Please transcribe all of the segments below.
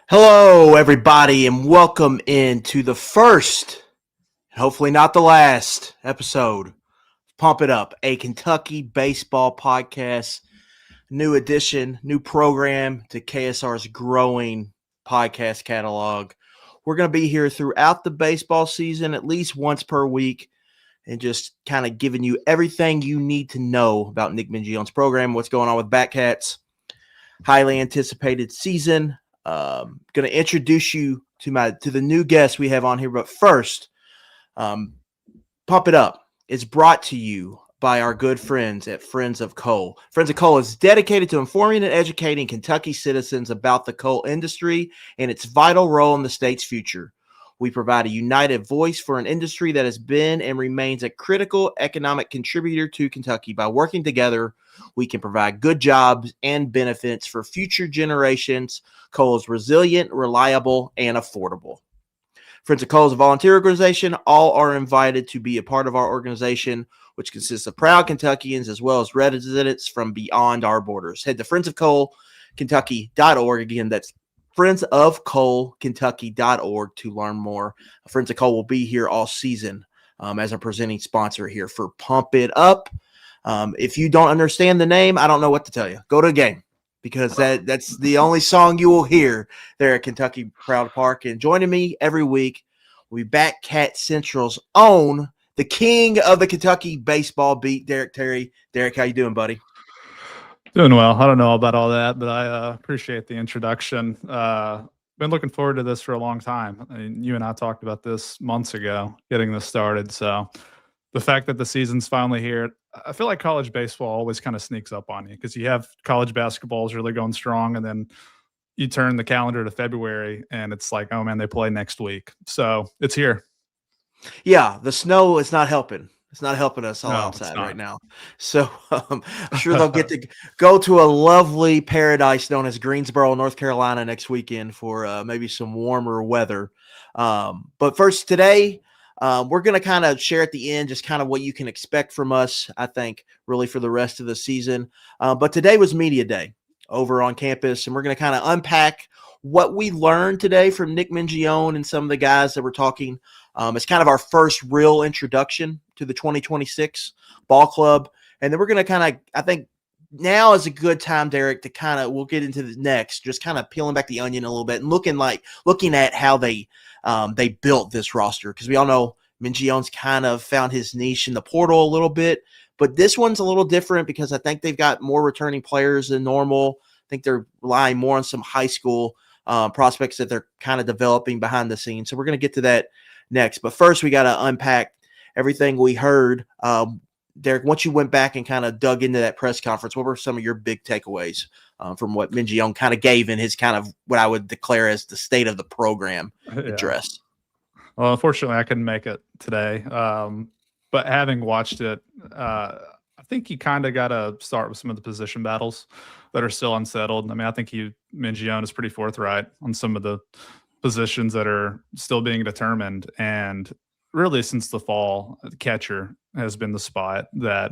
Hello, everybody, and welcome into the first, hopefully not the last, episode of Pump It Up, a Kentucky baseball podcast. New edition, new program to KSR's growing podcast catalog. We're going to be here throughout the baseball season, at least once per week, and just kind of giving you everything you need to know about Nick Mingione's program, what's going on with Batcats, highly anticipated season. Going to introduce you to the new guests we have on here, but first, Pump It Up is brought to you by our good friends at Friends of Coal. Friends of Coal is dedicated to informing and educating Kentucky citizens about the coal industry and its vital role in the state's future. We provide a united voice for an industry that has been and remains a critical economic contributor to Kentucky. By working together, we can provide good jobs and benefits for future generations. Coal is resilient, reliable, and affordable. Friends of Coal is a volunteer organization. All are invited to be a part of our organization, which consists of proud Kentuckians as well as residents from beyond our borders. Head to friendsofcoalkentucky.org. Again, that's friendsofcoalkentucky.org to learn more. Friends of Coal will be here all season as a presenting sponsor here for Pump It Up. If you don't understand the name, I don't know what to tell you. Go to a game, because that's the only song you will hear there at Kentucky Proud Park. And joining me every week will be Batcat Central's own, the king of the Kentucky baseball beat, Derek Terry. Derek, how you doing, buddy? Doing well. I don't know about all that, but I appreciate the introduction. Been looking forward to this for a long time. I mean, you and I talked about this months ago, getting this started. So the fact that the season's finally here, I feel like college baseball always kind of sneaks up on you, because you have college basketball is really going strong, and then you turn the calendar to February and it's like, oh man, they play next week. So it's here. Yeah, the snow is not helping. It's not helping us all outside right now. So I'm sure they'll get to go to a lovely paradise known as Greensboro, North Carolina next weekend for maybe some warmer weather. But first today, we're going to kind of share at the end just kind of what you can expect from us, I think, really for the rest of the season. But today was media day over on campus, and we're going to kind of unpack what we learned today from Nick Mingione and some of the guys that we're talking. It's kind of our first real introduction to the 2026 ball club. And then we're going to kind of, I think now is a good time, Derek, to kind of, we'll get into the next, just kind of peeling back the onion a little bit and looking at how they built this roster. Because we all know Mingione's kind of found his niche in the portal a little bit, but this one's a little different because I think they've got more returning players than normal. I think they're relying more on some high school prospects that they're kind of developing behind the scenes. So we're going to get to that next. But first, we got to unpack everything we heard. Derek, once you went back and kind of dug into that press conference, what were some of your big takeaways from what Mingione kind of gave in his kind of what I would declare as the state of the program address? Well, unfortunately, I couldn't make it today. But having watched it, I think you kind of got to start with some of the position battles that are still unsettled. I mean, I think Mingione is pretty forthright on some of the positions that are still being determined. And really, since the fall, the catcher has been the spot that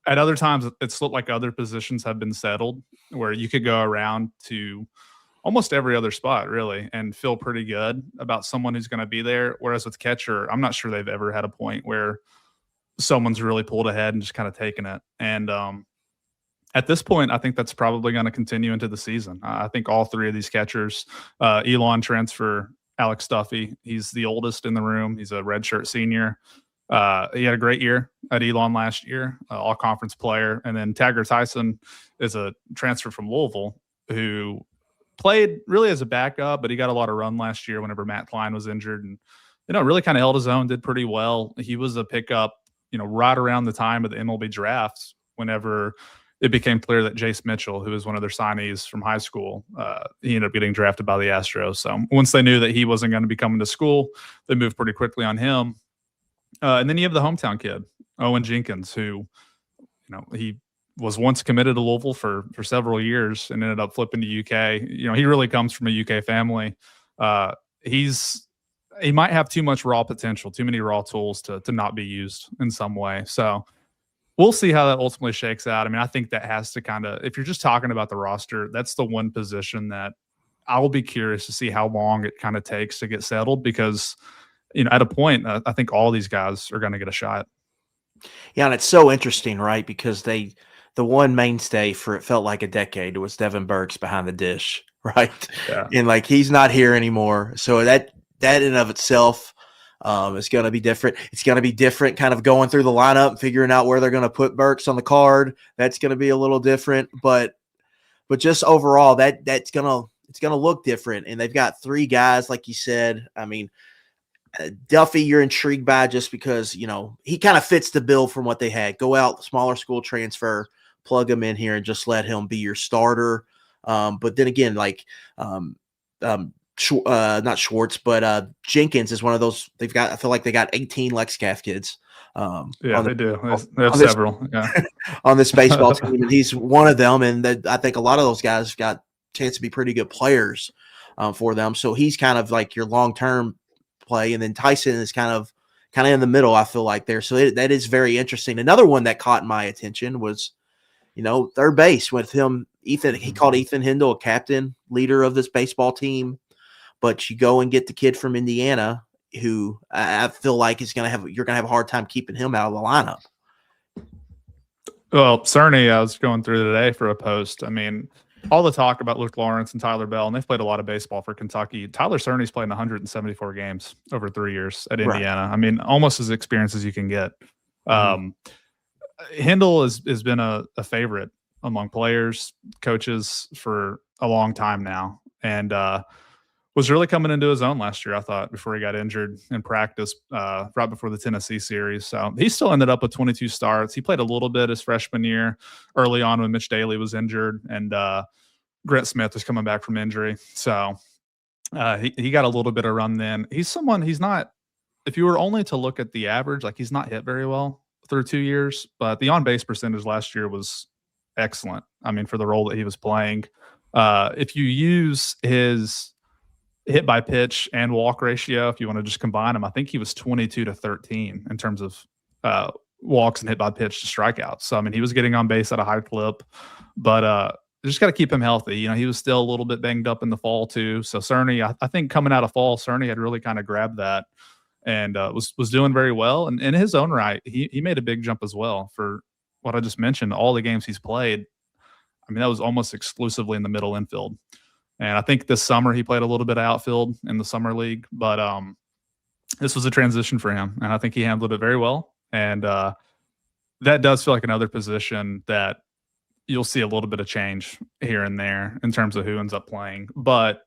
at other times it's looked like other positions have been settled, where you could go around to almost every other spot really and feel pretty good about someone who's going to be there. Whereas with catcher, I'm not sure they've ever had a point where someone's really pulled ahead and just kind of taken it. And at this point, I think that's probably going to continue into the season. I think all three of these catchers, Elon transfer, Alex Duffy, he's the oldest in the room. He's a redshirt senior. He had a great year at Elon last year, all-conference player. And then Taggart Tyson is a transfer from Louisville who played really as a backup, but he got a lot of run last year whenever Matt Klein was injured, and really kind of held his own, did pretty well. He was a pickup, right around the time of the MLB drafts, whenever it became clear that Jace Mitchell, who was one of their signees from high school, he ended up getting drafted by the Astros. So once they knew that he wasn't going to be coming to school, they moved pretty quickly on him. And then you have the hometown kid, Owen Jenkins, who, he was once committed to Louisville for several years and ended up flipping to UK. He really comes from a UK family. He might have too much raw potential, too many raw tools to not be used in some way. So we'll see how that ultimately shakes out. I mean, I think that has to kind of, if you're just talking about the roster, that's the one position that I will be curious to see how long it kind of takes to get settled because, at a point, I think all these guys are going to get a shot. Yeah, and it's so interesting, right? Because the one mainstay for it felt like a decade was Devin Burks behind the dish, right? Yeah. And like he's not here anymore. So that in and of itself is going to be different. It's going to be different kind of going through the lineup and figuring out where they're going to put Burks on the card. That's going to be a little different, but just overall it's going to look different. And they've got 3 guys, like you said. I mean, Duffy, you're intrigued by just because, he kind of fits the bill from what they had. Go out, smaller school transfer, plug him in here and just let him be your starter. But then again, like not Schwartz, but Jenkins is one of those. I feel like they got 18 Lexcalf kids. They do. They have several. On this baseball team, and he's one of them. And I think a lot of those guys got a chance to be pretty good players for them. So he's kind of like your long-term play, and then Tyson is kind of in the middle, I feel like there. So that is very interesting. Another one that caught my attention was, third base with him. Ethan, he called Ethan Hindle a captain, leader of this baseball team. But you go and get the kid from Indiana, who I feel like you're going to have a hard time keeping him out of the lineup. Well, Cerny, I was going through today for a post. I mean, all the talk about Luke Lawrence and Tyler Bell, and they've played a lot of baseball for Kentucky. Tyler Cerny's played 174 games over 3 years at Indiana. Right. I mean, almost as experienced as you can get. Hindle has been a favorite among players, coaches for a long time now, and was really coming into his own last year, I thought, before he got injured in practice right before the Tennessee series. So he still ended up with 22 starts. He played a little bit his freshman year early on when Mitch Daly was injured, and Grant Smith was coming back from injury. So he got a little bit of run then. He's not, if you were only to look at the average, like he's not hit very well through 2 years, but the on-base percentage last year was excellent. I mean, for the role that he was playing. If you use his hit by pitch and walk ratio, if you want to just combine them, I think he was 22-13 in terms of walks and hit by pitch to strikeouts. So, I mean, he was getting on base at a high clip, but just got to keep him healthy. He was still a little bit banged up in the fall too. So Cerny, I think coming out of fall, Cerny had really kind of grabbed that and was doing very well. And in his own right, he made a big jump as well for what I just mentioned, all the games he's played. I mean, that was almost exclusively in the middle infield. And I think this summer he played a little bit of outfield in the summer league, but this was a transition for him, and I think he handled it very well. And that does feel like another position that you'll see a little bit of change here and there in terms of who ends up playing. But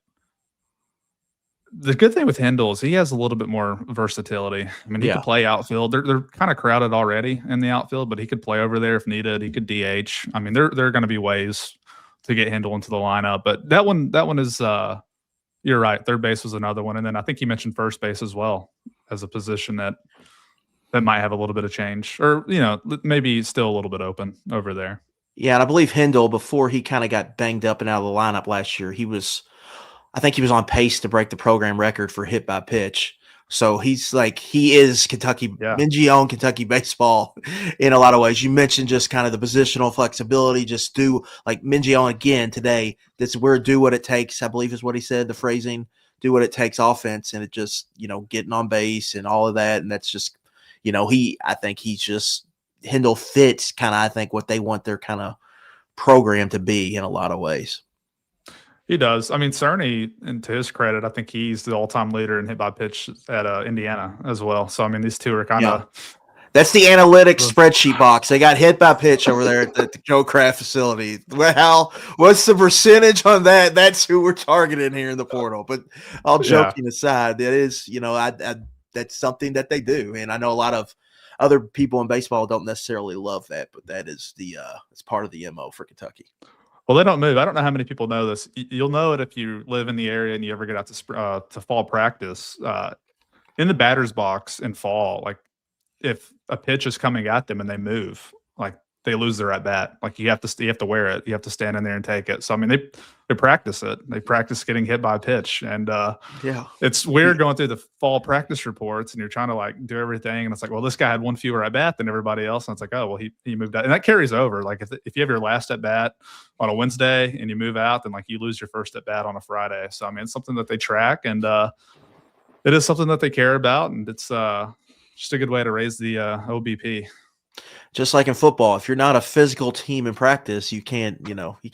the good thing with Hindle is he has a little bit more versatility. I mean, he could play outfield. They're kind of crowded already in the outfield, but he could play over there if needed. He could DH. I mean, there are going to be ways to get Hindle into the lineup, but that one is you're right. Third base was another one, and then I think you mentioned first base as well as a position that might have a little bit of change, or maybe still a little bit open over there. Yeah, and I believe Hindle, before he kind of got banged up and out of the lineup last year, I think he was on pace to break the program record for hit by pitch. So he is Kentucky, Minjione Kentucky baseball in a lot of ways. You mentioned just kind of the positional flexibility, just do like Minjione again today. Do what it takes, I believe is what he said, the phrasing, do what it takes offense. And it just, getting on base and all of that. And that's just, I think he's just, Hindle fits kind of, I think, what they want their kind of program to be in a lot of ways. He does. I mean, Cerny, and to his credit, I think he's the all-time leader in hit by pitch at Indiana as well. So, I mean, these two are kind of. That's the analytics spreadsheet box. They got hit by pitch over there at the Joe Kraft facility. Well, what's the percentage on that? That's who we're targeting here in the portal. But all joking aside, that is, that's something that they do. And I know a lot of other people in baseball don't necessarily love that, but that is it's part of the MO for Kentucky. Well, they don't move. I don't know how many people know this. You'll know it if you live in the area and you ever get out to fall practice. In the batter's box in fall, like if a pitch is coming at them and they move, like they lose their at bat. Like you have to wear it. You have to stand in there and take it. So I mean, they practice it. They practice getting hit by a pitch, and it's weird going through the fall practice reports, and you're trying to like do everything, and it's like, well, this guy had one fewer at bat than everybody else, and it's like, oh, well, he moved out, and that carries over. Like if you have your last at bat on a Wednesday and you move out, then like you lose your first at bat on a Friday. So I mean, it's something that they track, and it is something that they care about, and it's just a good way to raise the OBP. Just like in football, if you're not a physical team in practice, you can't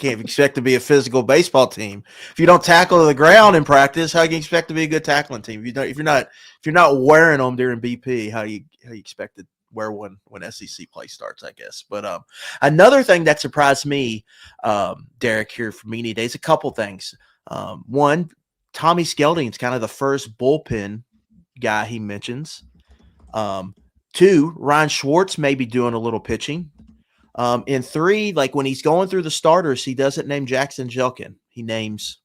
expect to be a physical baseball team. If you don't tackle the ground in practice, how can you expect to be a good tackling team? If you're not wearing them during BP, how you expect to wear one when SEC play starts, I guess. But another thing that surprised me, Derek, here for Media Days, a couple things. One, Tommy Skelding's kind of the first bullpen guy he mentions. Two, Ryan Schwartz may be doing a little pitching. And three, like when he's going through the starters, he doesn't name Jackson Jelkin. He names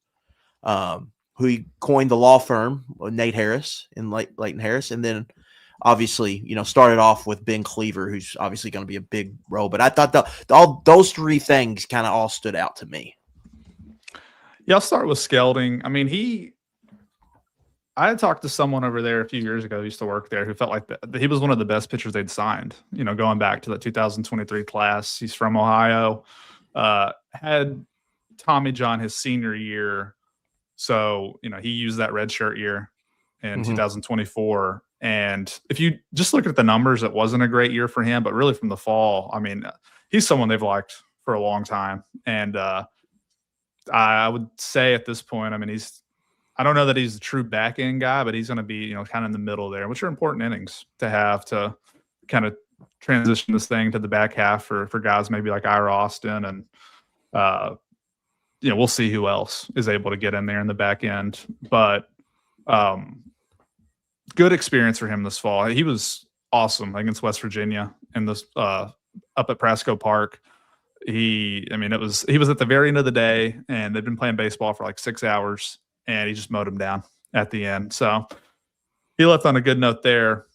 who he coined the law firm, Nate Harris and Leighton Harris. And then obviously, started off with Ben Cleaver, who's obviously going to be a big role. But I thought all those three things kind of all stood out to me. Yeah, I'll start with Skelding. I mean, I had talked to someone over there a few years ago who used to work there who felt like that he was one of the best pitchers they'd signed, going back to the 2023 class. He's from Ohio, had Tommy John his senior year. So, he used that red shirt year in 2024. And if you just look at the numbers, it wasn't a great year for him, but really from the fall, I mean, he's someone they've liked for a long time. And I would say at this point, I mean, I don't know that he's a true back end guy, but he's going to be, kind of in the middle there, which are important innings to have to kind of transition this thing to the back half for guys maybe like Ira Austin. And, we'll see who else is able to get in there in the back end. But good experience for him this fall. He was awesome against West Virginia in this up at Prasco Park. He was at the very end of the day, and they'd been playing baseball for like 6 hours. And he just mowed him down at the end. So he left on a good note there.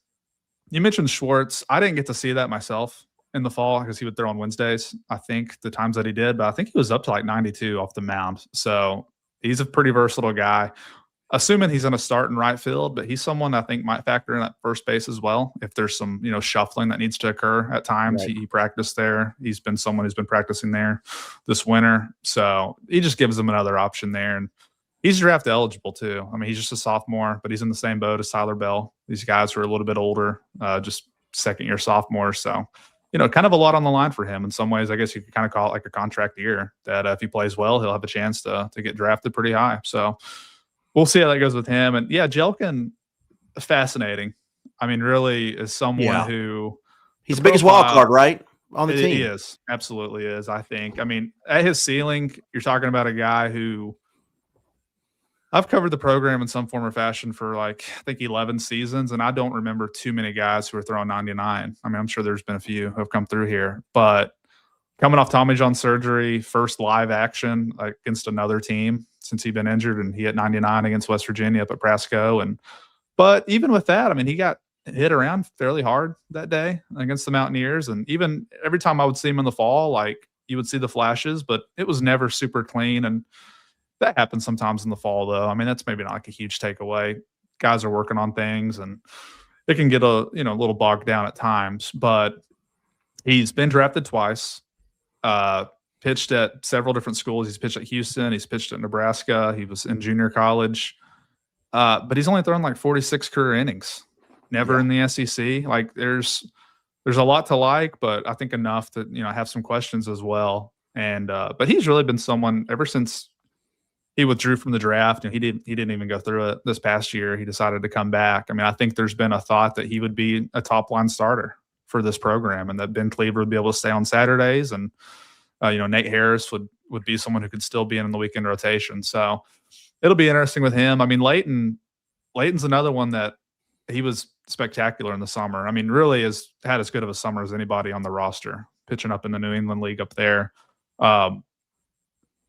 You mentioned Schwartz. I didn't get to see that myself in the fall because he would throw on Wednesdays, I think, the times that he did. But I think he was up to like 92 off the mound. So he's a pretty versatile guy. Assuming he's going to start in right field, but he's someone I think might factor in at first base as well. If there's some, shuffling that needs to occur at times, right. He practiced there. He's been someone who's been practicing there this winter. So he just gives them another option there. And he's draft eligible too. I mean, he's just a sophomore, but he's in the same boat as Tyler Bell. These guys are a little bit older, just second-year sophomores. So, kind of a lot on the line for him. In some ways, I guess you could kind of call it like a contract year that if he plays well, he'll have a chance to get drafted pretty high. So we'll see how that goes with him. And, yeah, Jelkin, fascinating. I mean, really is someone who – he's the biggest wild card, right, on the team? He is. Absolutely is, I think. I mean, at his ceiling, you're talking about a guy who – I've covered the program in some form or fashion for I think 11 seasons, and I don't remember too many guys who are throwing 99. I mean, I'm sure there's been a few who have come through here, but coming off Tommy John surgery, first live action against another team since he'd been injured, and he hit 99 against West Virginia up at Prasco. But even with that, I mean, he got hit around fairly hard that day against the Mountaineers, and even every time I would see him in the fall, you would see the flashes, but it was never super clean. And that happens sometimes in the fall, though. I mean, that's maybe not a huge takeaway. Guys are working on things, and it can get a little bogged down at times. But he's been drafted twice, pitched at several different schools. He's pitched at Houston. He's pitched at Nebraska. He was in junior college. But he's only thrown 46 career innings, never in the SEC. There's a lot to like, but I think enough to have some questions as well. And but he's really been someone ever since he withdrew from the draft, and he didn't even go through it this past year. He decided to come back. I mean, I think there's been a thought that he would be a top line starter for this program, and that Ben Cleaver would be able to stay on Saturdays, and Nate Harris would be someone who could still be in the weekend rotation. So it'll be interesting with him. I mean, Leighton's another one that he was spectacular in the summer. I mean, really has had as good of a summer as anybody on the roster, pitching up in the New England League up there.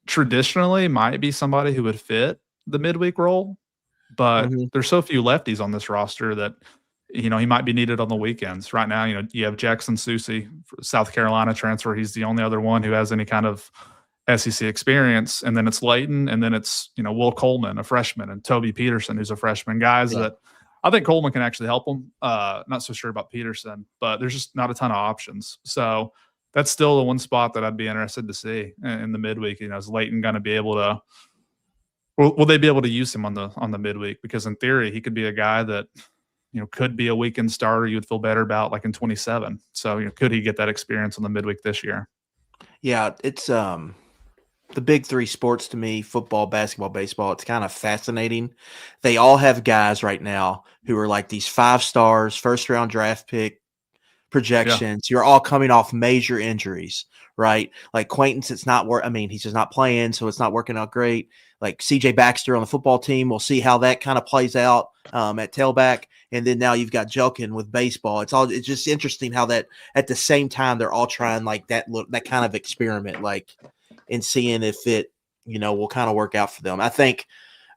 Traditionally might be somebody who would fit the midweek role, but there's so few lefties on this roster that he might be needed on the weekends. Right now, you have Jackson Susie, South Carolina transfer. He's the only other one who has any kind of SEC experience. And then it's Leighton, and then it's, Will Coleman, a freshman, and Toby Peterson, who's a freshman. Guys that I think Coleman can actually help him. Not so sure about Peterson, but there's just not a ton of options. So that's still the one spot that I'd be interested to see in the midweek. Is Leighton going to be able to? Will they be able to use him on the midweek? Because in theory, he could be a guy that could be a weekend starter you would feel better about, like in 27. So could he get that experience on the midweek this year? Yeah, it's the big three sports to me: football, basketball, baseball. It's kind of fascinating. They all have guys right now who are like these 5 stars, first round draft pick projections. You're all coming off major injuries, right? Like Quaintance, it's not he's just not playing, so it's not working out great. Like CJ Baxter on the football team, we'll see how that kind of plays out at tailback. And then now you've got Jelkin with baseball. It's just interesting how that at the same time they're all trying like that kind of experiment, like, and seeing if it will kind of work out for them. I think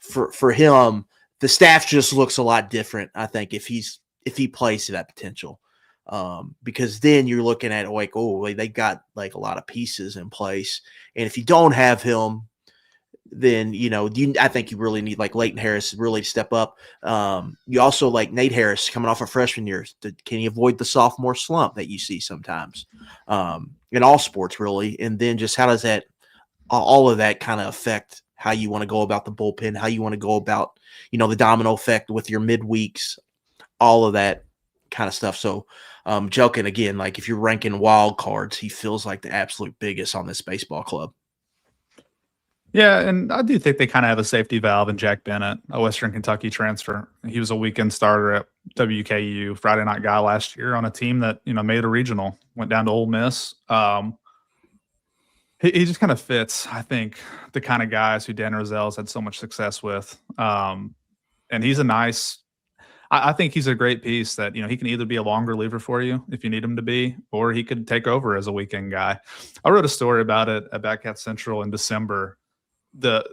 for him, the staff just looks a lot different. I think if he plays to that potential. Because then you're looking at like, they got like a lot of pieces in place. And if you don't have him, then, I think you really need like Leighton Harris really to step up. You also like Nate Harris coming off a freshman year. Can he avoid the sophomore slump that you see sometimes in all sports really? And then just how does that, all of that kind of affect how you want to go about the bullpen, how you want to go about, the domino effect with your midweeks, all of that kind of stuff. So Jelkin, again, like if you're ranking wild cards, he feels like the absolute biggest on this baseball club. Yeah, and I do think they kind of have a safety valve in Jack Bennett, a Western Kentucky transfer. He was a weekend starter at WKU, Friday night guy last year on a team that, made a regional, went down to Ole Miss. He just kind of fits, I think, the kind of guys who Dan Rozelle's had so much success with. And he's I think he's a great piece that, he can either be a long reliever for you if you need him to be, or he could take over as a weekend guy. I wrote a story about it at Batcat Central in December. The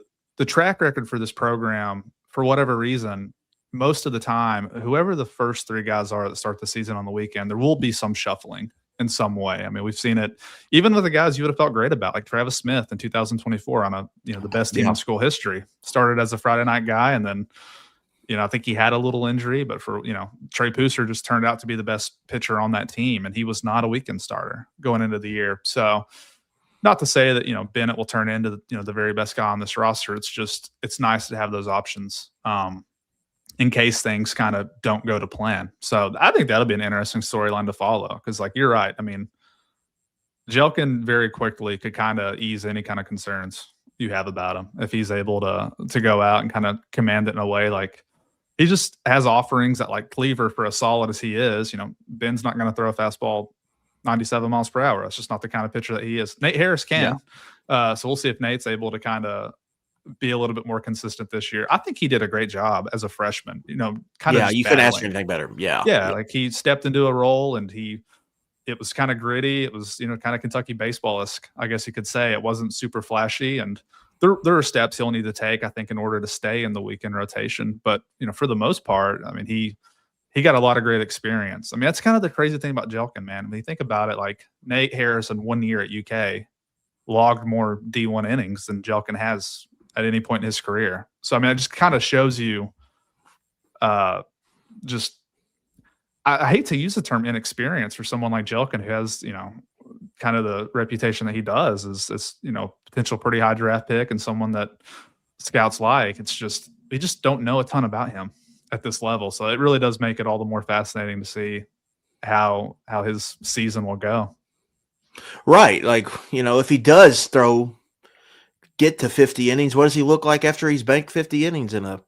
track record for this program, for whatever reason, most of the time, whoever the first 3 guys are that start the season on the weekend, there will be some shuffling in some way. I mean, we've seen it even with the guys you would have felt great about, like Travis Smith in 2024 on the best team in school history. Started as a Friday night guy, and then I think he had a little injury, but for Trey Pusser just turned out to be the best pitcher on that team, and he was not a weekend starter going into the year. So not to say that, Bennett will turn into, the very best guy on this roster. It's nice to have those options in case things kind of don't go to plan. So I think that'll be an interesting storyline to follow because, like, you're right. I mean, Jelkin very quickly could kind of ease any kind of concerns you have about him if he's able to go out and kind of command it in a way like he just has offerings that, like Cleaver, for as solid as he is, Ben's not going to throw a fastball 97 miles per hour. That's just not the kind of pitcher that he is. Nate Harris can. Yeah. So we'll see if Nate's able to kind of be a little bit more consistent this year. I think he did a great job as a freshman, you couldn't ask for anything better. Yeah. Like he stepped into a role and it was kind of gritty. It was, kind of Kentucky baseball-esque, I guess you could say. It wasn't super flashy. And there are steps he'll need to take, I think, in order to stay in the weekend rotation. But, for the most part, I mean, he got a lot of great experience. I mean, that's kind of the crazy thing about Jelkin, man. When you think about it, like Nate Harris in 1 year at UK logged more D1 innings than Jelkin has at any point in his career. So, I mean, it just kind of shows you I hate to use the term inexperience for someone like Jelkin who has, kind of the reputation that he does is potential pretty high draft pick and someone that scouts like. It's just, we just don't know a ton about him at this level. So it really does make it all the more fascinating to see how his season will go. Right. Like, if he does get to 50 innings, what does he look like after he's banked 50 innings in a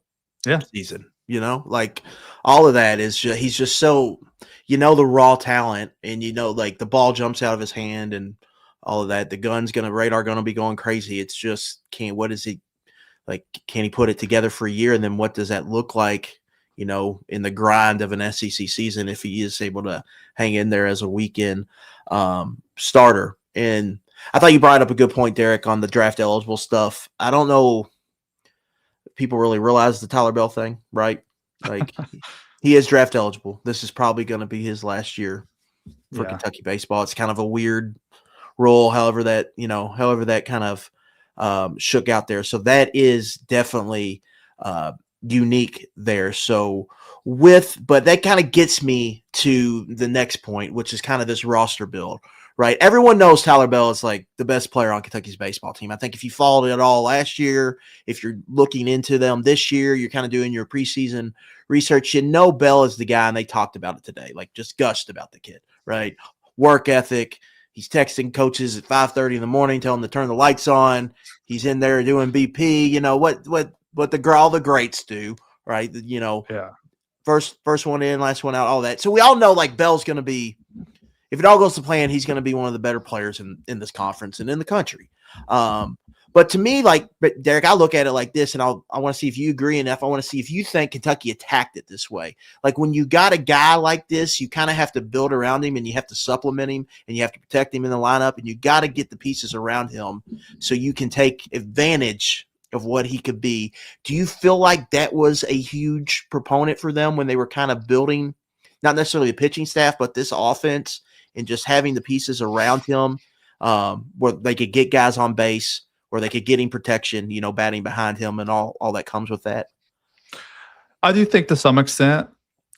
season? Like all of that is just, he's just so, the raw talent and, like the ball jumps out of his hand and all of that. The radar going to be going crazy. It's just, can he put it together for a year? And then what does that look like, in the grind of an SEC season, if he is able to hang in there as a weekend starter? And I thought you brought up a good point, Derek, on the draft eligible stuff. I don't know if people really realize the Tyler Bell thing, right? Like He is draft eligible. This is probably going to be his last year for Yeah. Kentucky baseball. It's kind of a weird rule, however that kind of shook out there. So that is definitely unique there. So but that kind of gets me to the next point, which is kind of this roster build, right? Everyone knows Tyler Bell is like the best player on Kentucky's baseball team. I think if you followed it all last year, if you're looking into them this year, you're kind of doing your preseason research, you know Bell is the guy, and they talked about it today, like just gushed about the kid, right? Work ethic. He's texting coaches at 5:30 in the morning, telling them to turn the lights on. He's in there doing BP. You know what all the greats do, right? You know, Yeah. First one in, last one out, all that. So we all know like Bell's going to be, if it all goes to plan, he's going to be one of the better players in this conference and in the country. But to me, like Derek, I look at it like this, and I want to see if you agree, and I want to see if you think Kentucky attacked it this way. Like when you got a guy like this, you kind of have to build around him, and you have to supplement him, and you have to protect him in the lineup, and you got to get the pieces around him so you can take advantage of what he could be. Do you feel like that was a huge proponent for them when they were kind of building, not necessarily a pitching staff, but this offense and just having the pieces around him where they could get guys on base, where they could get him protection, you know, batting behind him and all that comes with that? I do think to some extent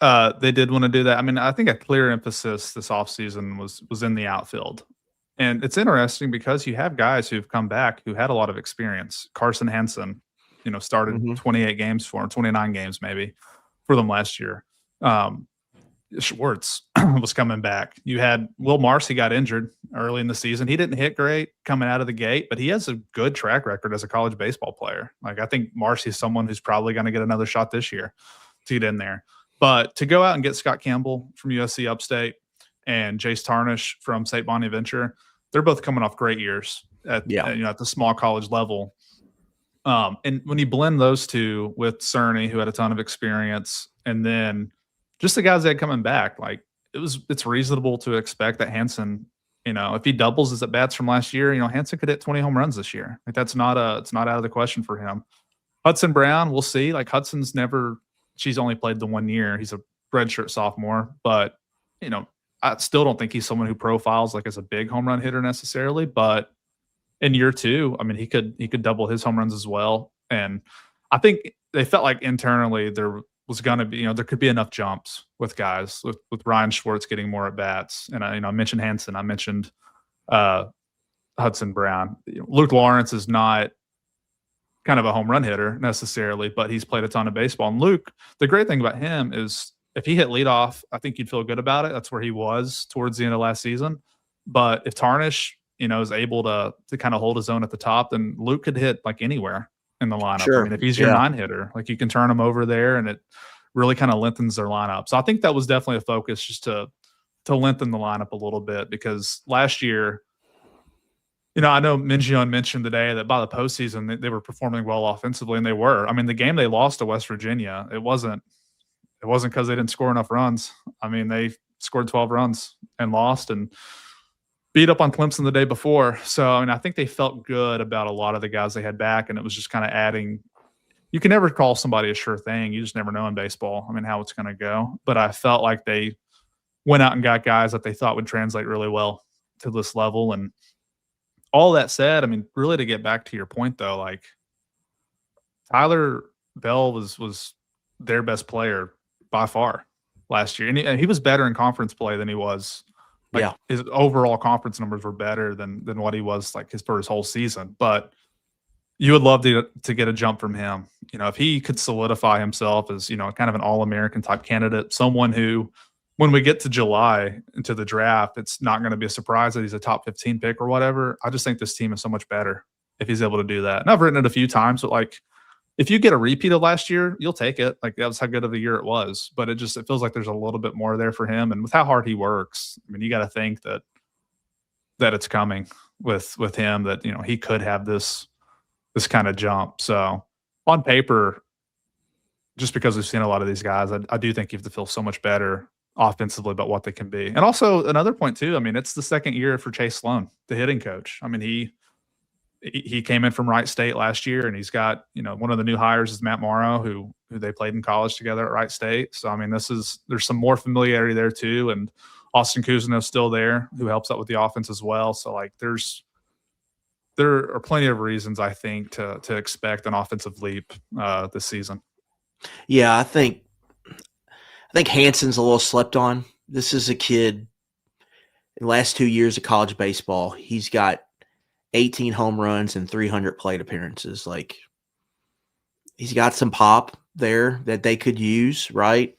they did want to do that. I mean, I think a clear emphasis this offseason was in the outfield. And it's interesting because you have guys who've come back who had a lot of experience. Carson Hansen, you know, started 28 games for him, 29 games maybe for them last year. Schwartz was coming back. You had Will Marcy got injured early in the season. He didn't hit great coming out of the gate, but he has a good track record as a college baseball player. Like I think Marcy is someone who's probably going to get another shot this year to get in there. But to go out and get Scott Campbell from USC Upstate and Jace Tarnish from St. Bonaventure, they're both coming off great years at the small college level. And when you blend those two with Cerny, who had a ton of experience, and then just the guys that had coming back, like it's reasonable to expect that Hansen, you know, if he doubles his at bats from last year, you know, Hansen could hit 20 home runs this year. Like it's not out of the question for him. Hudson Brown, we'll see. Like she's only played the 1 year. He's a redshirt sophomore, but you know, I still don't think he's someone who profiles like as a big home run hitter necessarily. But in year 2, I mean, he could double his home runs as well. And I think they felt like internally there was going to be, you know, there could be enough jumps with guys with Ryan Schwartz getting more at bats. And I mentioned Hansen, I mentioned Hudson Brown. Luke Lawrence is not kind of a home run hitter necessarily, but he's played a ton of baseball. And Luke, the great thing about him is if he hit leadoff, I think you'd feel good about it. That's where he was towards the end of last season. But if Tarnish, you know, is able to kind of hold his own at the top, then Luke could hit like anywhere in the lineup. Sure. I mean, if he's your 9 hitter, like you can turn him over there and it really kind of lengthens their lineup. So I think that was definitely a focus just to lengthen the lineup a little bit, because last year, you know, I know Minjion mentioned today that by the postseason they were performing well offensively, and they were. I mean, the game they lost to West Virginia, it wasn't because they didn't score enough runs. I mean, they scored 12 runs and lost and beat up on Clemson the day before. So, I mean, I think they felt good about a lot of the guys they had back, and it was just kind of adding. You can never call somebody a sure thing. You just never know in baseball, I mean, how it's going to go. But I felt like they went out and got guys that they thought would translate really well to this level. And all that said, I mean, really to get back to your point, though, like Tyler Bell was their best player by far last year. And he was better in conference play than he was. Like his overall conference numbers were better than what he was like for his whole season. But you would love to get a jump from him. You know, if he could solidify himself as, you know, kind of an All-American type candidate, someone who, when we get to July into the draft, it's not going to be a surprise that he's a top 15 pick or whatever. I just think this team is so much better if he's able to do that. And I've written it a few times, but like, if you get a repeat of last year, you'll take it. Like that was how good of a year it was, but it feels like there's a little bit more there for him. And with how hard he works, I mean, you got to think that it's coming with him, that, you know, he could have this kind of jump. So on paper, just because we've seen a lot of these guys, I do think you have to feel so much better offensively about what they can be. And also another point too, I mean, it's the second year for Chase Sloan, the hitting coach. I mean, he came in from Wright State last year, and he's got, one of the new hires is Matt Morrow, who they played in college together at Wright State. So, I mean, there's some more familiarity there too. And Austin Kuzno's still there, who helps out with the offense as well. So, like, there are plenty of reasons, I think, to expect an offensive leap this season. Yeah, I think Hanson's a little slept on. This is a kid in the last 2 years of college baseball. He's got 18 home runs and 300 plate appearances. Like, he's got some pop there that they could use, right?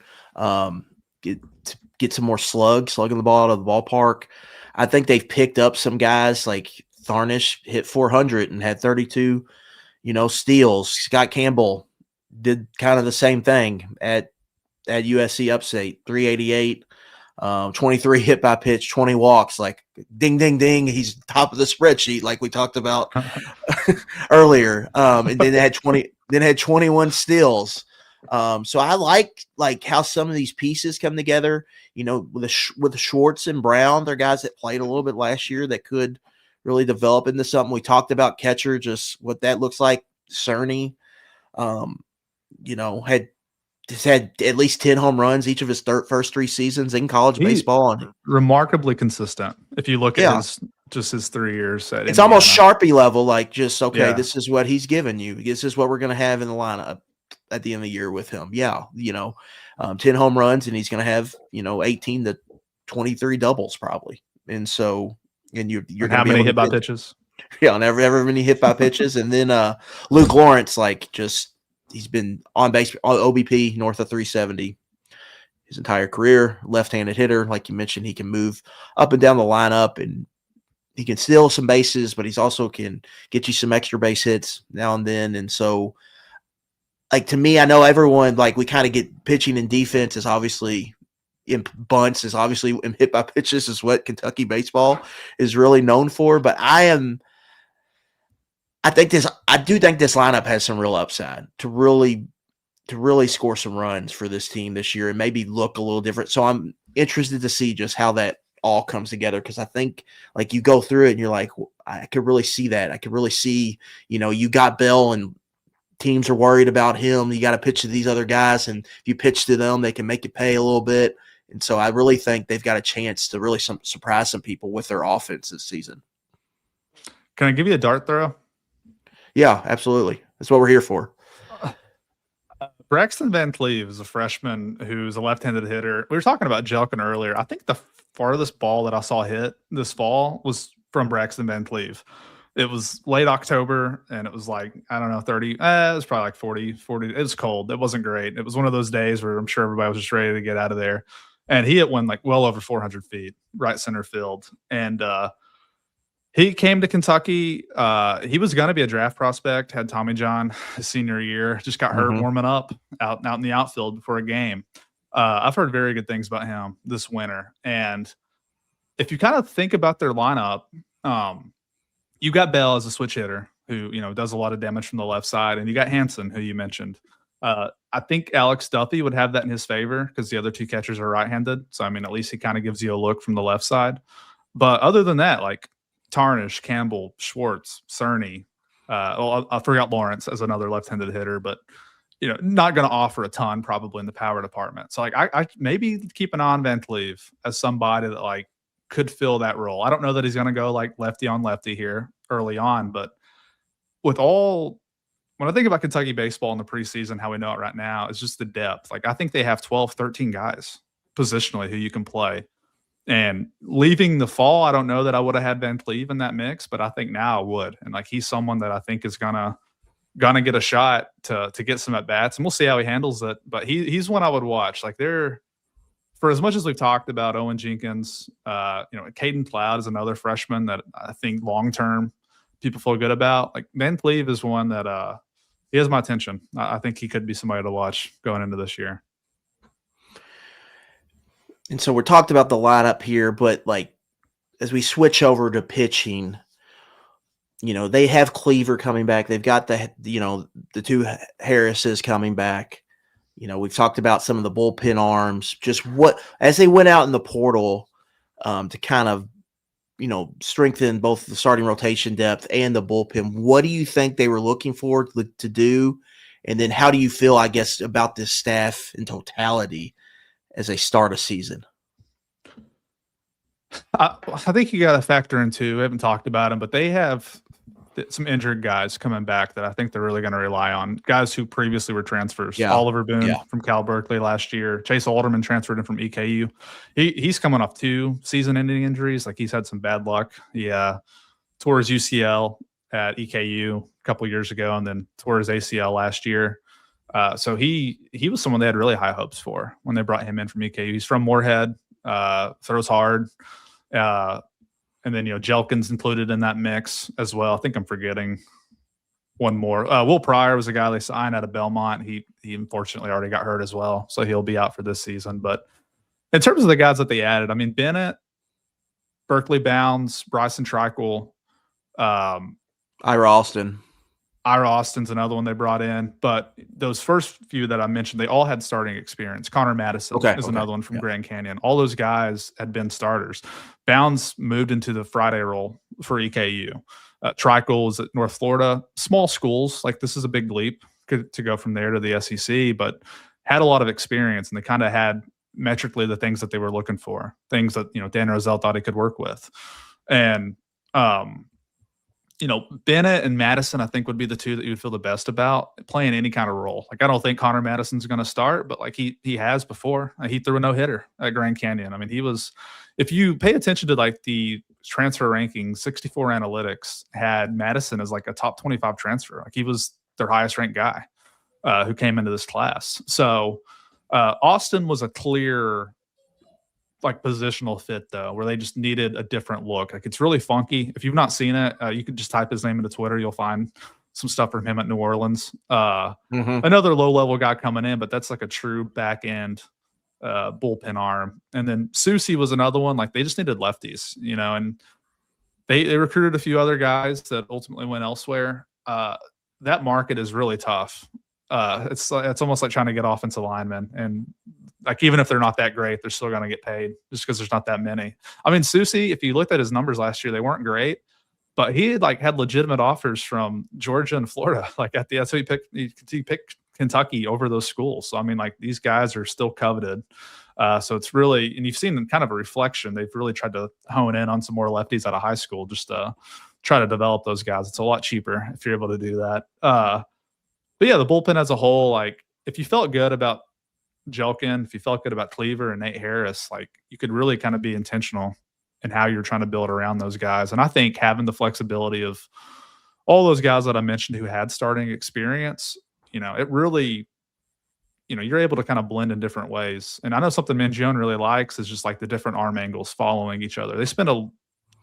Get some more slugging the ball out of the ballpark. I think they've picked up some guys like Tharnish hit 400 and had 32, steals. Scott Campbell did kind of the same thing at USC Upstate, 388. 23 hit by pitch, 20 walks, like ding, ding, ding. He's top of the spreadsheet, like we talked about earlier. And then they had 21 steals. So I like how some of these pieces come together, with Schwartz and Brown. They're guys that played a little bit last year that could really develop into something. We talked about catcher, just what that looks like. Cerny, has had at least 10 home runs each of his first 3 seasons in college baseball. Remarkably consistent. If you look at his 3 years. It's Indiana. Almost Sharpie level, like just, this is what he's given you. This is what we're going to have in the lineup at the end of the year with him. Yeah. 10 home runs, and he's going to have, 18 to 23 doubles probably. And so, and you're going to how many hit by pitches? Yeah. Never many hit by pitches. And then Luke Lawrence, he's been on base, on OBP north of 370 his entire career. Left-handed hitter, like you mentioned, he can move up and down the lineup, and he can steal some bases, but he's also can get you some extra base hits now and then. And so, to me, I know everyone, we kind of get pitching and defense is obviously in bunts, is obviously in hit by pitches is what Kentucky baseball is really known for. But I do think this lineup has some real upside to really score some runs for this team this year and maybe look a little different. So I'm interested to see just how that all comes together, because I think you go through it and you're like, I could really see that. I could really see, you got Bell and teams are worried about him. You got to pitch to these other guys, and if you pitch to them, they can make you pay a little bit. And so I really think they've got a chance to really surprise some people with their offense this season. Can I give you a dart throw? Yeah, absolutely. That's what we're here for. Braxton Van Cleve is a freshman who's a left-handed hitter. We were talking about Jelkin earlier. I think the farthest ball that I saw hit this fall was from Braxton Van Cleve. It was late October, and it was 30. It was probably 40. It was cold. It wasn't great. It was one of those days where I'm sure everybody was just ready to get out of there. And he hit one well over 400 feet, right center field. And he came to Kentucky. He was going to be a draft prospect, had Tommy John his senior year, just got hurt warming up out in the outfield before a game. I've heard very good things about him this winter. And if you kind of think about their lineup, you got Bell as a switch hitter who, does a lot of damage from the left side. And you got Hanson, who you mentioned. I think Alex Duffy would have that in his favor because the other 2 catchers are right-handed. So, at least he kind of gives you a look from the left side. But other than that, Tarnish, Campbell, Schwartz, Cerny. I forgot Lawrence as another left-handed hitter, but not going to offer a ton probably in the power department. So I maybe keep an eye on Van Cleve as somebody that could fill that role. I don't know that he's going to go lefty on lefty here early on, but when I think about Kentucky baseball in the preseason, how we know it right now, it's just the depth. I think they have 12, 13 guys positionally who you can play. And leaving the fall, I don't know that I would have had Van Cleve in that mix, but I think now I would. And he's someone that I think is gonna get a shot to get some at bats, and we'll see how he handles it. But he's one I would watch. For as much as we've talked about Owen Jenkins, Caden Cloud is another freshman that I think long term people feel good about. Van Cleve is one that he has my attention. I think he could be somebody to watch going into this year. And so we're talked about the lineup here, but as we switch over to pitching, they have Cleaver coming back. They've got the 2 Harrises coming back. We've talked about some of the bullpen arms, just as they went out in the portal to kind of, strengthen both the starting rotation depth and the bullpen. What do you think they were looking forward to do? And then how do you feel, I guess, about this staff in totality as they start a season? I think you got to factor into, we haven't talked about them, but they have some injured guys coming back that I think they're really going to rely on. Guys who previously were transfers. Yeah. Oliver Boone from Cal Berkeley last year. Chase Alderman transferred in from EKU. He's coming off 2 season-ending injuries. Like, he's had some bad luck. He tore his UCL at EKU a couple years ago and then tore his ACL last year. So he was someone they had really high hopes for when they brought him in from EKU. He's from Moorhead, throws hard. And then, Jelkins included in that mix as well. I think I'm forgetting one more. Will Pryor was a guy they signed out of Belmont. He unfortunately already got hurt as well, so he'll be out for this season. But in terms of the guys that they added, I mean, Bennett, Berkeley Bounds, Bryson Trikel, Ira Austin. Ira Austin's another one they brought in. But those first few that I mentioned, they all had starting experience. Connor Madison is another one from Grand Canyon. All those guys had been starters. Bounds moved into the Friday role for EKU. Trikel is at North Florida. Small schools, like, this is a big leap to go from there to the SEC, but had a lot of experience, and they kind of had metrically the things that they were looking for, things that, Dan Rozelle thought he could work with. And, Bennett and Madison, I think, would be the two that you would feel the best about playing any kind of role. Like, I don't think Connor Madison's going to start, but like he has before. He threw a no-hitter at Grand Canyon. I mean, he was, if you pay attention to like the transfer rankings, 64 Analytics had Madison as like a top 25 transfer. Like, he was their highest ranked guy who came into this class. So Austin was a clear like positional fit though, where they just needed a different look. Like, it's really funky. If you've not seen it, you could just type his name into Twitter. You'll find some stuff from him at New Orleans. Another low-level guy coming in, but that's like a true back-end bullpen arm. And then Susie was another one. Like, they just needed lefties, and they recruited a few other guys that ultimately went elsewhere. That market is really tough. It's almost like trying to get offensive linemen, and like, even if they're not that great, they're still going to get paid just because there's not that many. I mean, Susie, if you looked at his numbers last year, they weren't great, but he had legitimate offers from Georgia and Florida. Like, that's who he picked Kentucky over those schools. So I mean, like, these guys are still coveted. So it's really, and you've seen kind of a reflection. They've really tried to hone in on some more lefties out of high school, just to try to develop those guys. It's a lot cheaper if you're able to do that. But yeah, the bullpen as a whole, like, if you felt good about Jelkin, if you felt good about Cleaver and Nate Harris, like, you could really kind of be intentional in how you're trying to build around those guys. And I think having the flexibility of all those guys that I mentioned who had starting experience, it really, you're able to kind of blend in different ways. And I know something Mangione really likes is just like the different arm angles following each other. They spend a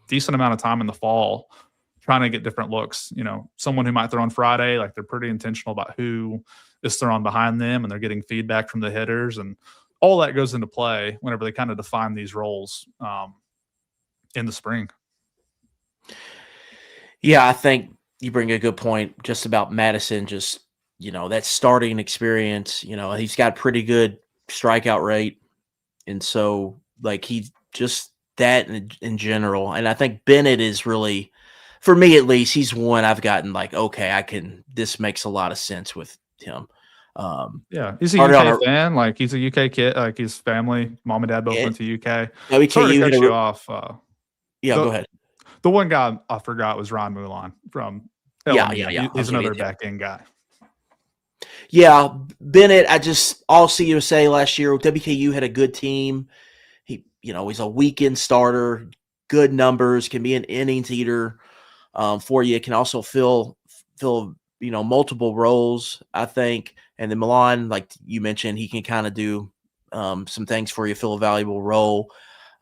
decent amount of time in the fall trying to get different looks. Someone who might throw on Friday, like, they're pretty intentional about who is thrown behind them, and they're getting feedback from the hitters, and all that goes into play whenever they kind of define these roles in the spring. Yeah, I think you bring a good point just about Madison, just, that starting experience. He's got pretty good strikeout rate. And so, like, he just that in general. And I think Bennett is really, for me at least, he's one I've gotten like, okay, this makes a lot of sense with him. Yeah, he's a UK fan. Like, he's a UK kid. Like, his family, mom and dad both went to UK. Sorry to cut you off. Go ahead. The one guy I forgot was Ron Moulin from LMU. Yeah. He's another back end guy. Yeah, Bennett, all see you say last year, WKU had a good team. He, he's a weekend starter, good numbers, can be an innings eater for you. Can also fill multiple roles, I think. And then Milan, like you mentioned, he can kind of do some things for you, fill a valuable role.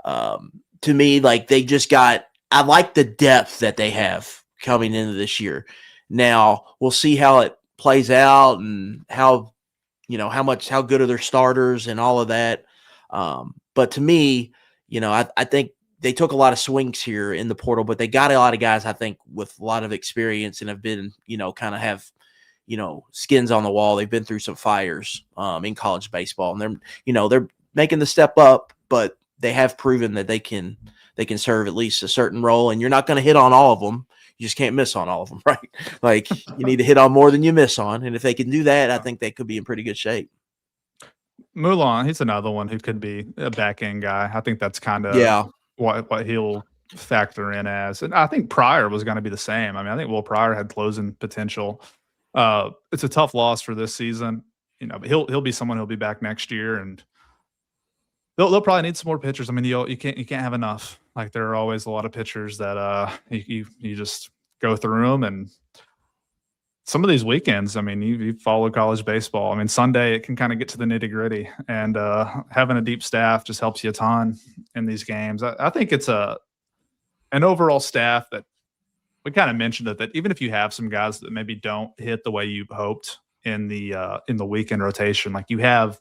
To me, like, I like the depth that they have coming into this year. Now, we'll see how it plays out and how good are their starters and all of that. But to me, I think they took a lot of swings here in the portal, but they got a lot of guys, I think, with a lot of experience and have been, kind of have, skins on the wall. They've been through some fires in college baseball, and they're making the step up, but they have proven that they can they can serve at least a certain role, and you're not going to hit on all of them. You just can't miss on all of them, right? Like you need to hit on more than you miss on. And if they can do that, I think they could be in pretty good shape. Mulan, he's another one who could be a back end guy. I think that's kind of what he'll factor in as. And I think Pryor was going to be the same. I mean, I think Will Pryor had closing potential. It's a tough loss for this season, but he'll be someone who'll be back next year, and they'll probably need some more pitchers. I mean, you can't have enough. Like there are always a lot of pitchers that you just go through them, and some of these weekends, I mean, you follow college baseball. I mean, Sunday it can kind of get to the nitty gritty, and having a deep staff just helps you a ton in these games. I think it's an overall staff that we kind of mentioned that even if you have some guys that maybe don't hit the way you hoped in the weekend rotation, like you have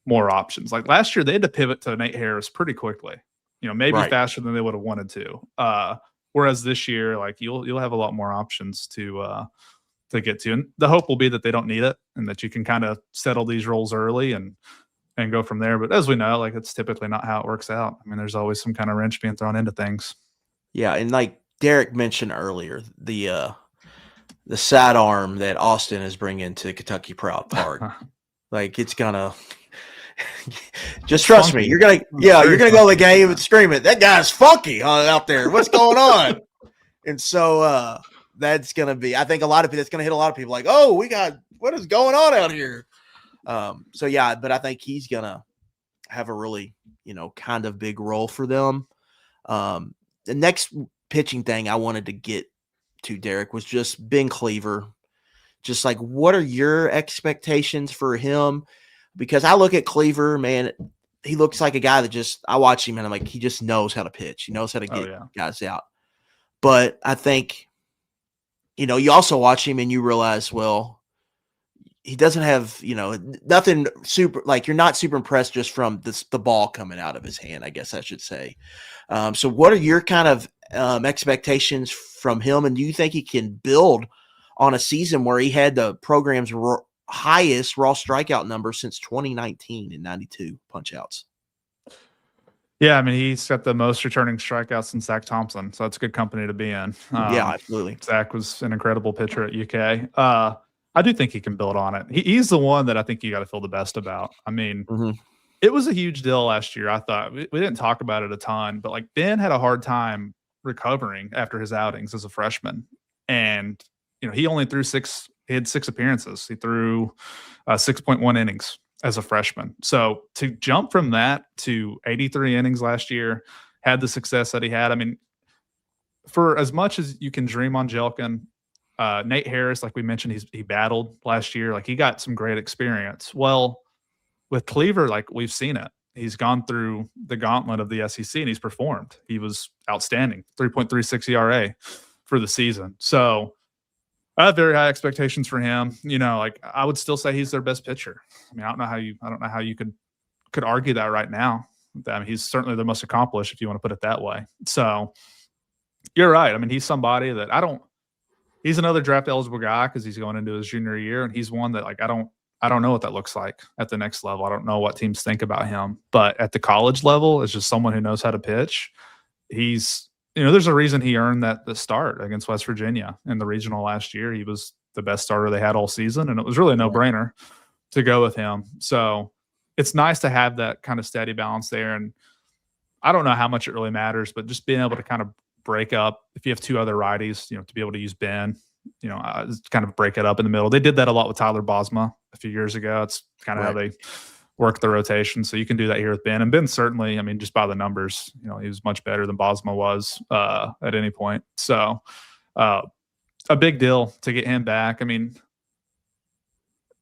more options. Like last year, they had to pivot to Nate Harris pretty quickly. Maybe faster than they would have wanted to. Whereas this year, like you'll have a lot more options to get to, and the hope will be that they don't need it and that you can kind of settle these roles early and go from there. But as we know, like it's typically not how it works out. I mean, there's always some kind of wrench being thrown into things. Yeah, and like Derek mentioned earlier, the sidearm that Austin is bringing to Kentucky Proud Park, like it's gonna. Just trust me. You're gonna go to the game and scream it. That guy's funky out there. What's going on? And so that's gonna be. I think that's gonna hit a lot of people. Like, oh, what is going on out here? So yeah, but I think he's gonna have a really kind of big role for them. The next pitching thing I wanted to get to, Derek, was just Ben Cleaver. Just like, what are your expectations for him? Because I look at Cleaver, man, he looks like a guy that I watch him and I'm like, he just knows how to pitch. He knows how to get guys out. But I think, you also watch him and you realize, well, he doesn't have, nothing super, like you're not super impressed just from the ball coming out of his hand, I guess I should say. So what are your kind of expectations from him? And do you think he can build on a season where he had the program's highest raw strikeout number since 2019 in 92 punch-outs? Yeah, I mean, he's got the most returning strikeouts since Zach Thompson, so that's good company to be in. Yeah, absolutely. Zach was an incredible pitcher at UK. I do think he can build on it. He's the one that I think you got to feel the best about. I mean, It was a huge deal last year. I thought we didn't talk about it a ton, but like Ben had a hard time recovering after his outings as a freshman, and he only threw He had 6 appearances. He threw 6.1 innings as a freshman. So to jump from that to 83 innings last year, had the success that he had. I mean, for as much as you can dream on Jelkin, Nate Harris, like we mentioned, he battled last year. Like he got some great experience. Well, with Cleaver, like we've seen it. He's gone through the gauntlet of the SEC and he's performed. He was outstanding, 3.36 ERA for the season. So I have very high expectations for him. Like I would still say he's their best pitcher. I mean, I don't know how you could argue that right now. I mean, he's certainly the most accomplished if you want to put it that way. So you're right. I mean, he's somebody that he's another draft eligible guy because he's going into his junior year, and he's one that like I don't know what that looks like at the next level. I don't know what teams think about him, but at the college level, it's just someone who knows how to pitch. He's there's a reason he earned the start against West Virginia in the regional last year. He was the best starter they had all season, and it was really a no-brainer to go with him. So it's nice to have that kind of steady balance there. And I don't know how much it really matters, but just being able to kind of break up, if you have 2 other righties, to be able to use Ben, kind of break it up in the middle. They did that a lot with Tyler Bosma a few years ago. It's kind of how they work the rotation. So you can do that here with Ben. And Ben certainly, I mean, just by the numbers, he was much better than Bosma was at any point. So a big deal to get him back. I mean,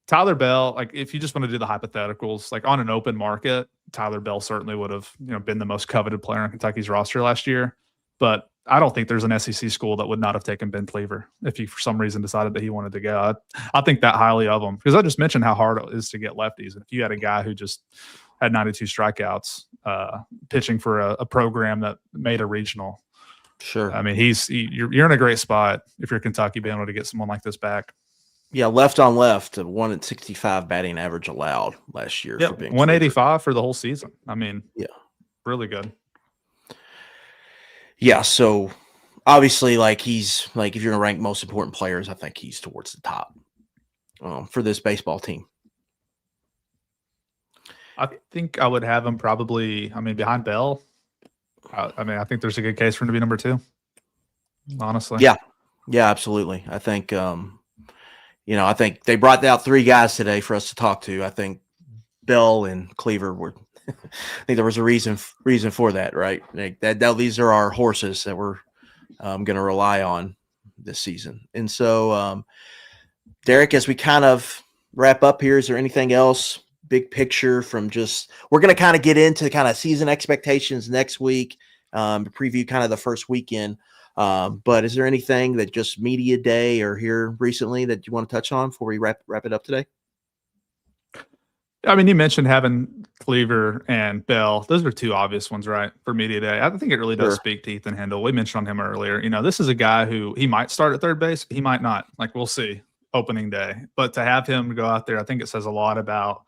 Tyler Bell, like if you just want to do the hypotheticals, like on an open market, Tyler Bell certainly would have, been the most coveted player on Kentucky's roster last year. But I don't think there's an SEC school that would not have taken Ben Cleaver if he, for some reason, decided that he wanted to go. I think that highly of him because I just mentioned how hard it is to get lefties. And if you had a guy who just had 92 strikeouts pitching for a program that made a regional, sure. I mean, you're in a great spot if you're Kentucky being able to get someone like this back. Yeah, left on left, 165 batting average allowed last year. Yeah, for 185 for the whole season. I mean, yeah, really good. Yeah, so obviously, like he's like if you're gonna rank most important players, I think he's towards the top for this baseball team. I think I would have him probably. I mean, behind Bell. I think there's a good case for him to be number 2. Honestly, Yeah, absolutely. I think I think they brought out 3 guys today for us to talk to. I think Bell and Cleaver were. I think there was a reason for that, right? Like that these are our horses that we're going to rely on this season. And so, Derek, as we kind of wrap up here, is there anything else, big picture from we're going to kind of get into kind of season expectations next week, preview kind of the first weekend. But is there anything that just media day or here recently that you want to touch on before we wrap it up today? I mean, you mentioned having Cleaver and Bell. Those are 2 obvious ones, right, for media day. I think it really does speak to Ethan Hindle. We mentioned on him earlier. This is a guy who he might start at third base. He might not. Like, we'll see opening day. But to have him go out there, I think it says a lot about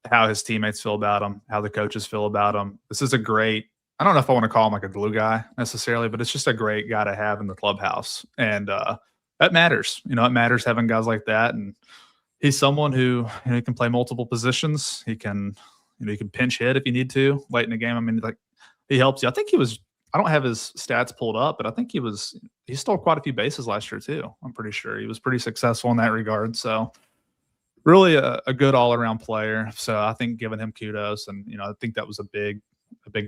how his teammates feel about him, how the coaches feel about him. This is a great – I don't know if I want to call him like a glue guy necessarily, but it's just a great guy to have in the clubhouse. And that matters. It matters having guys like that. And he's someone who he can play multiple positions. He can, he can pinch hit if you need to late in the game. I mean, like he helps you. I think he was. I don't have his stats pulled up, but I think he stole quite a few bases last year too. I'm pretty sure he was pretty successful in that regard. So really a good all around player. So I think giving him kudos, and I think that was a big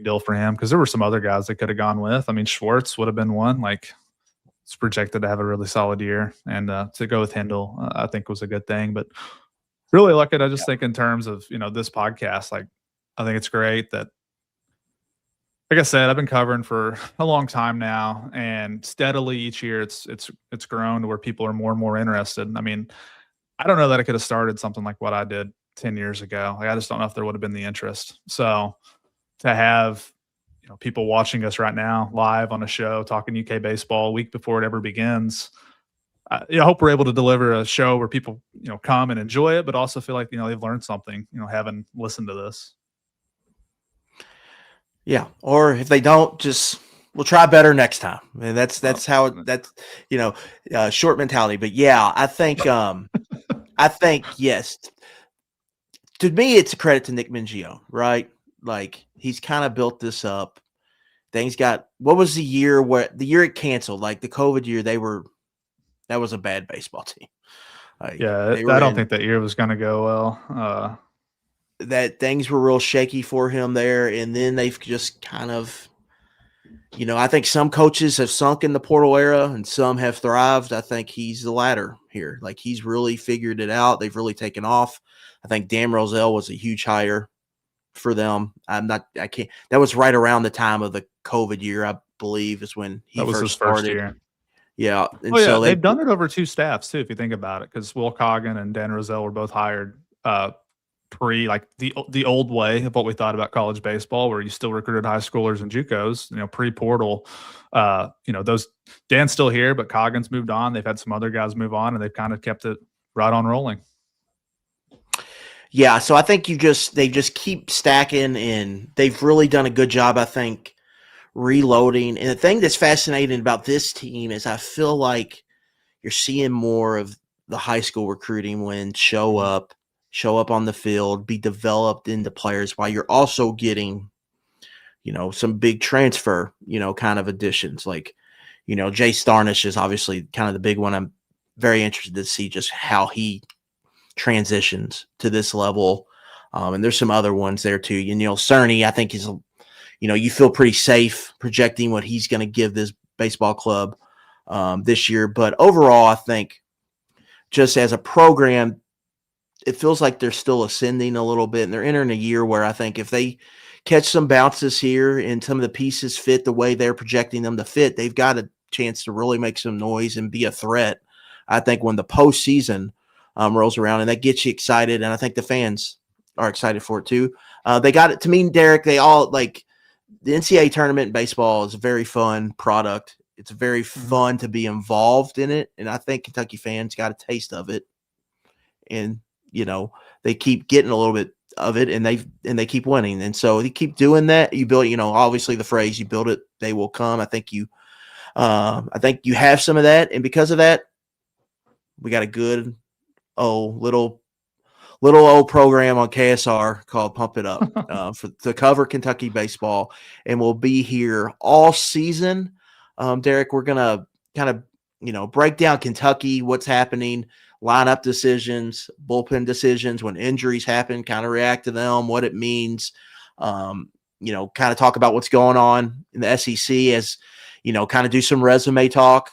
deal for him because there were some other guys they could have gone with. I mean, Schwartz would have been one. Like, it's projected to have a really solid year, and to go with Hindle, I think was a good thing. But really, Luckett, I just think in terms of this podcast, like I think it's great that, like I said, I've been covering for a long time now, and steadily each year it's grown to where people are more and more interested. I mean, I don't know that I could have started something like what I did 10 years ago. Like, I just don't know if there would have been the interest. So to have people watching us right now live on a show talking UK baseball a week before it ever begins, I hope we're able to deliver a show where people come and enjoy it, but also feel like they've learned something having listened to this. Yeah, or if they don't, we'll try better next time. I mean, that's short mentality. But yeah, I think yes. To me, it's a credit to Nick Mingio, right? Like, he's kind of built this up. Things got – what was the year it canceled? Like the COVID year, that was a bad baseball team. Yeah, I don't think that year was going to go well. That things were real shaky for him there, and then they've just kind of I think some coaches have sunk in the portal era and some have thrived. I think he's the latter here. Like, he's really figured it out. They've really taken off. I think Dan Roselle was a huge hire for them. That was right around the time of the COVID year, I believe, is when he first started. First year. Yeah. And so they've done it over 2 staffs too, if you think about it, because Will Coggin and Dan Roselle were both hired pre, like the old way of what we thought about college baseball, where you still recruited high schoolers and JUCOs, pre-portal. Those Dan's still here, but Coggin's moved on. They've had some other guys move on, and they've kind of kept it right on rolling. Yeah, so I think they just keep stacking, and they've really done a good job, I think, reloading. And the thing that's fascinating about this team is I feel like you're seeing more of the high school recruiting when show up on the field, be developed into players, while you're also getting, some big transfer, kind of additions. Like, Jay Starnish is obviously kind of the big one. I'm very interested to see just how he transitions to this level. And there's some other ones there too. Cerny, I think, is, you feel pretty safe projecting what he's going to give this baseball club this year. But overall, I think just as a program, it feels like they're still ascending a little bit, and they're entering a year where I think if they catch some bounces here and some of the pieces fit the way they're projecting them to fit, they've got a chance to really make some noise and be a threat, I think, when the postseason rolls around, and that gets you excited. And I think the fans are excited for it too. They got it. To me, Derek, they all like the NCAA tournament in baseball is a very fun product. It's very fun to be involved in it. And I think Kentucky fans got a taste of it, and, they keep getting a little bit of it, and they keep winning. And so you keep doing that. You build, obviously the phrase, you build it they will come. I think you have some of that, and because of that, we got a good little old program on KSR called Pump It Up to cover Kentucky baseball, and we'll be here all season. Derek, we're gonna kind of break down Kentucky, what's happening, lineup decisions, bullpen decisions, when injuries happen, kind of react to them, what it means. Kind of talk about what's going on in the SEC as kind of do some resume talk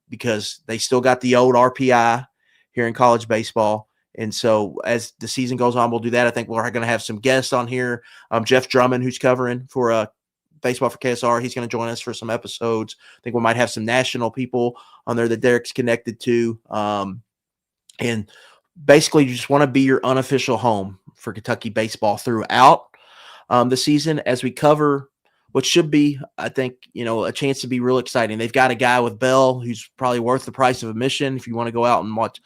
because they still got the old RPI here in college baseball. And so as the season goes on, we'll do that. I think we're going to have some guests on here. Jeff Drummond, who's covering for baseball for KSR, he's going to join us for some episodes. I think we might have some national people on there that Derek's connected to. And basically you just want to be your unofficial home for Kentucky baseball throughout the season as we cover what should be, I think, a chance to be real exciting. They've got a guy with Bell who's probably worth the price of admission if you want to go out and watch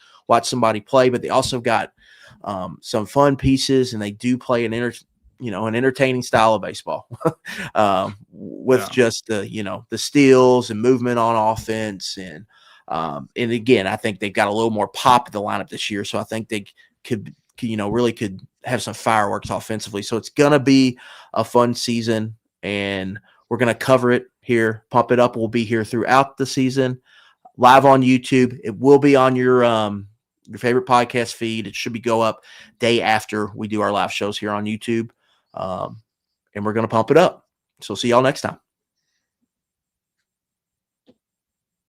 somebody play, but they also got some fun pieces, and they do play an entertaining style of baseball with just the steals and movement on offense. And again, I think they've got a little more pop in the lineup this year. So I think they could have some fireworks offensively. So it's going to be a fun season, and we're going to cover it here. Pump It Up will be here throughout the season, live on YouTube. It will be on your favorite podcast feed. It should go up day after we do our live shows here on YouTube. And we're going to pump it up. So see y'all next time.